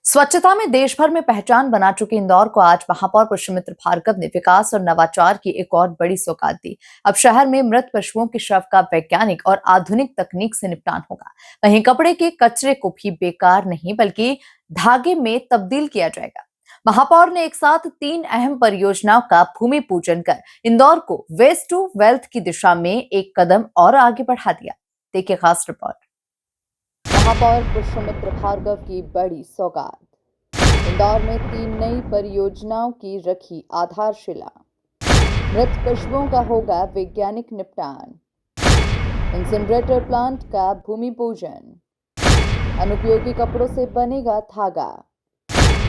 स्वच्छता में देश भर में पहचान बना चुके इंदौर को आज महापौर पुष्यमित्र भार्गव ने विकास और नवाचार की एक और बड़ी सौगात दी। अब शहर में मृत पशुओं के शव का वैज्ञानिक और आधुनिक तकनीक से निपटान होगा। वहीं कपड़े के कचरे को भी बेकार नहीं बल्कि धागे में तब्दील किया जाएगा। महापौर ने एक साथ 3 अहम परियोजनाओं का भूमि पूजन कर इंदौर को वेस्ट टू वेल्थ की दिशा में एक कदम और आगे बढ़ा दिया। देखिए खास रिपोर्ट। महापौर पुष्यमित्र भार्गव की बड़ी सौगात। इंदौर में 3 नई परियोजनाओं की रखी आधारशिला। मृत पशुओं का होगा वैज्ञानिक निपटान। इंसिनरेटर प्लांट का भूमि पूजन। अनुपयोगी कपड़ों से बनेगा धागा।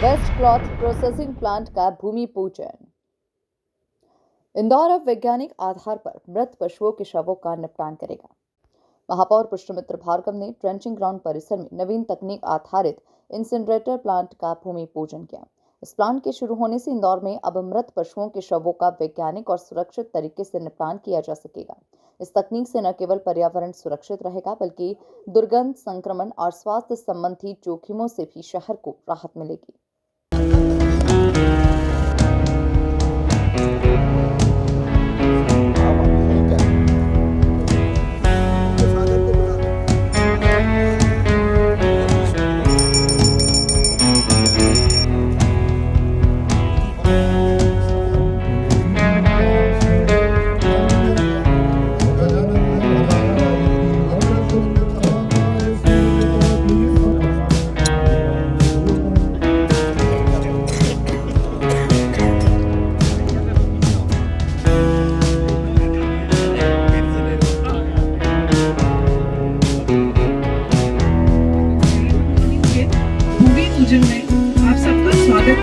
वेस्ट क्लॉथ प्रोसेसिंग प्लांट का भूमि पूजन। इंदौर अब वैज्ञानिक आधार पर मृत पशुओं के शवों का निपटान करेगा। महापौर पुष्यमित्र भार्गव ने ट्रेंचिंग ग्राउंड परिसर में नवीन तकनीक आधारित इंसिनरेटर प्लांट का भूमि पूजन किया। इस प्लांट के शुरू होने से इंदौर में अब मृत पशुओं के शवों का वैज्ञानिक और सुरक्षित तरीके से निपटान किया जा सकेगा। इस तकनीक से न केवल पर्यावरण सुरक्षित रहेगा बल्कि दुर्गंध, संक्रमण और स्वास्थ्य संबंधी जोखिमों से भी शहर को राहत मिलेगी।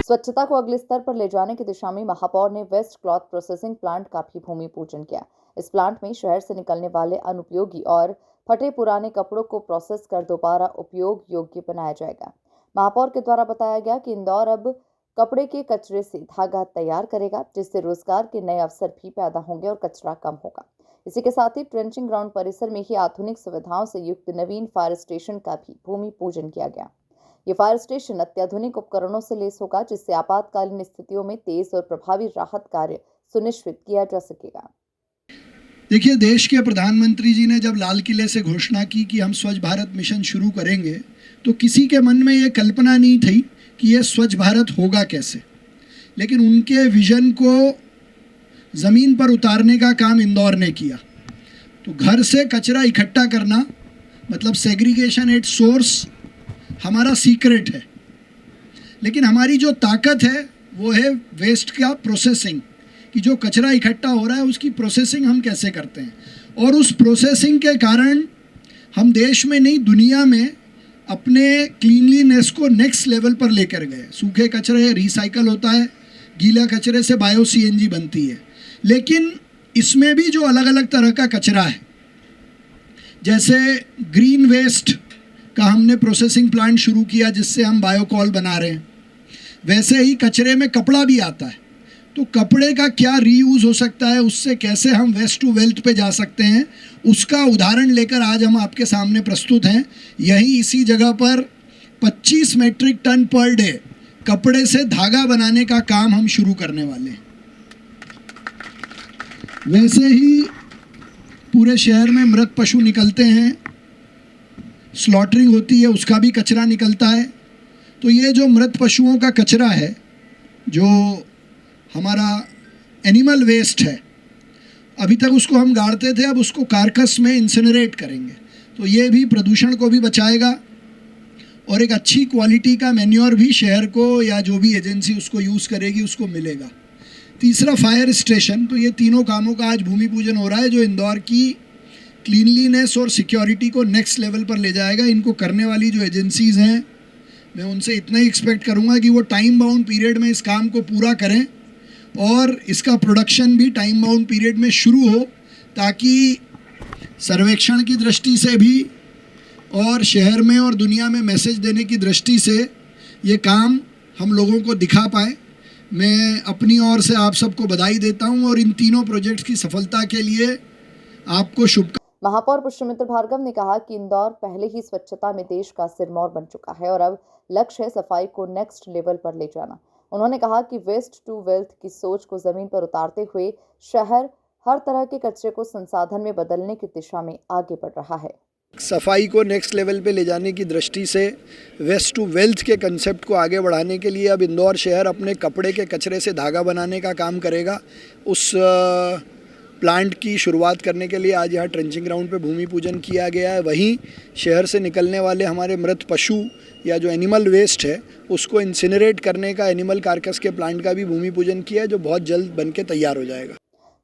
स्वच्छता को अगले स्तर पर ले जाने की दिशा में महापौर ने वेस्ट क्लॉथ प्रोसेसिंग प्लांट का भी भूमि पूजन किया। इस प्लांट में शहर से निकलने वाले अनुपयोगी और फटे पुराने कपड़ों को प्रोसेस कर दोबारा उपयोग योग्य बनाया जाएगा। महापौर के द्वारा बताया गया कि इंदौर अब कपड़े के कचरे से धागा तैयार करेगा, जिससे रोजगार के नए अवसर भी पैदा होंगे और कचरा कम होगा। इसी के साथ ही ट्रेंचिंग ग्राउंड परिसर में ही आधुनिक सुविधाओं से युक्त नवीन फायर स्टेशन का भी भूमि पूजन किया गया। ये फायर स्टेशन अत्याधुनिक उपकरणों से लैस होगा, जिससे आपातकालीन स्थितियों में तेज और प्रभावी राहत कार्य सुनिश्चित किया जा सकेगा। देखिए, देश के प्रधानमंत्री जी ने जब लाल किले से घोषणा की कि हम स्वच्छ भारत मिशन शुरू करेंगे, तो किसी के मन में ये कल्पना नहीं थी कि ये स्वच्छ भारत होगा कैसे। लेकिन उनके विजन को ज़मीन पर उतारने का काम इंदौर ने किया। तो घर से कचरा इकट्ठा करना मतलब सेग्रीगेशन एट सोर्स हमारा सीक्रेट है, लेकिन हमारी जो ताकत है वो है वेस्ट का प्रोसेसिंग, कि जो कचरा इकट्ठा हो रहा है उसकी प्रोसेसिंग हम कैसे करते हैं। और उस प्रोसेसिंग के कारण हम देश में नहीं दुनिया में अपने क्लीनलीनेस को नेक्स्ट लेवल पर लेकर गए। सूखे कचरे रिसाइकल होता है, गीला कचरे से बायो सीएनजी बनती है, लेकिन इसमें भी जो अलग अलग तरह का कचरा है, जैसे ग्रीन वेस्ट का हमने प्रोसेसिंग प्लांट शुरू किया जिससे हम बायोकॉल बना रहे हैं, वैसे ही कचरे में कपड़ा भी आता है। तो कपड़े का क्या रीयूज़ हो सकता है, उससे कैसे हम वेस्ट टू वेल्थ पे जा सकते हैं, उसका उदाहरण लेकर आज हम आपके सामने प्रस्तुत हैं। यही इसी जगह पर 25 मेट्रिक टन पर डे कपड़े से धागा बनाने का काम हम शुरू करने वाले हैं। वैसे ही पूरे शहर में मृत पशु निकलते हैं, स्लॉटरिंग होती है, उसका भी कचरा निकलता है। तो ये जो मृत पशुओं का कचरा है, जो हमारा एनिमल वेस्ट है, अभी तक उसको हम गाड़ते थे, अब उसको कारकस में इंसिनरेट करेंगे। तो ये भी प्रदूषण को भी बचाएगा और एक अच्छी क्वालिटी का मैन्योर भी शहर को या जो भी एजेंसी उसको यूज़ करेगी उसको मिलेगा। तीसरा फायर स्टेशन। तो ये तीनों कामों का आज भूमि पूजन हो रहा है, जो इंदौर की क्लीनलीनेस और सिक्योरिटी को नेक्स्ट लेवल पर ले जाएगा। इनको करने वाली जो एजेंसीज़ हैं, मैं उनसे इतना ही एक्सपेक्ट करूंगा कि वो टाइम बाउंड पीरियड में इस काम को पूरा करें और इसका प्रोडक्शन भी टाइम बाउंड पीरियड में शुरू हो, ताकि सर्वेक्षण की दृष्टि से भी और शहर में और दुनिया में मैसेज देने की दृष्टि से ये काम हम लोगों को दिखा पाए। मैं अपनी ओर से आप सबको बधाई देता हूँ और इन तीनों प्रोजेक्ट्स की सफलता के लिए आपको शुभकामनाएं। महापौर पुष्यमित्र भार्गव ने कहा कि इंदौर पहले ही स्वच्छता में देश का सिरमौर बन चुका है और अब लक्ष्य है सफाई को नेक्स्ट लेवल पर ले जाना। उन्होंने कहा कि वेस्ट टू वेल्थ की सोच को जमीन पर उतारते हुए शहर हर तरह के कचरे को संसाधन में बदलने की दिशा में आगे बढ़ रहा है। सफाई को नेक्स्ट लेवल पे ले जाने की दृष्टि से वेस्ट टू वेल्थ के कंसेप्ट को आगे बढ़ाने के लिए अब इंदौर शहर अपने कपड़े के कचरे से धागा बनाने का काम करेगा। उस प्लांट की शुरुआत करने के लिए आज यहाँ ट्रेंचिंग ग्राउंड पे भूमि पूजन किया गया है। वहीं शहर से निकलने वाले हमारे मृत पशु या जो एनिमल वेस्ट है उसको इंसिनरेट करने का एनिमल कार्कस के प्लांट का भी भूमि पूजन किया है, जो बहुत जल्द बन के तैयार हो जाएगा।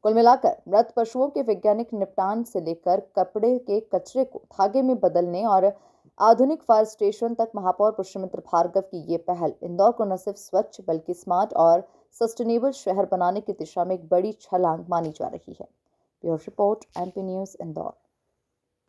कुल मिलाकर मृत पशुओं के वैज्ञानिक निपटान से लेकर कपड़े के कचरे को धागे में बदलने और आधुनिक फायर स्टेशन तक महापौर पुष्यमित्र भार्गव की ये पहल इंदौर को न सिर्फ स्वच्छ बल्कि स्मार्ट और सस्टेनेबल शहर बनाने की दिशा में एक बड़ी छलांग मानी जा रही है। Bureau report, MP news, Indore.